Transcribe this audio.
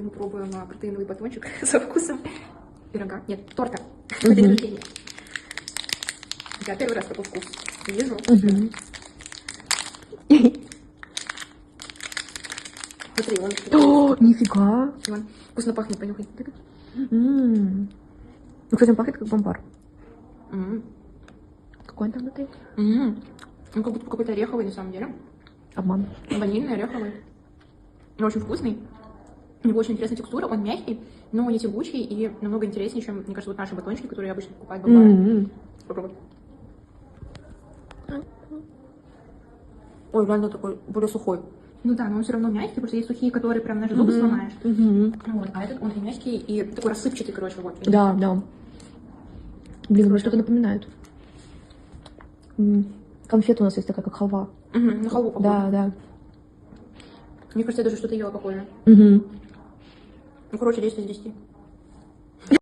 мы пробуем протеиновый батончик со вкусом пирога. Нет, торта. На день рождения. Я первый раз такой вкус вижу. Смотри, он... О, нифига. Он вкусно пахнет, понюхай. Ну, кстати, он пахнет как бомбар. Какой он там внутри? Он как будто какой-то ореховый на самом деле. Обман. Ванильный, ореховый. Но очень вкусный. У него очень интересная текстура, он мягкий, но не тягучий и намного интереснее, чем, мне кажется, вот наши батончики, которые обычно покупают в бомбаре. Попробуй. Ой, реально такой более сухой. Ну да, но он все равно мягкий, потому что есть сухие, которые прям даже зубы сломаешь. Вот, а этот, он и мягкий, и такой рассыпчатый, короче, вот. Да, да. Блин, мне что-то напоминает. Конфета у нас есть такая, как халва. На халву похоже. Да, да. Мне кажется, я даже что-то ела похоже. Ну, короче, 10 из 10.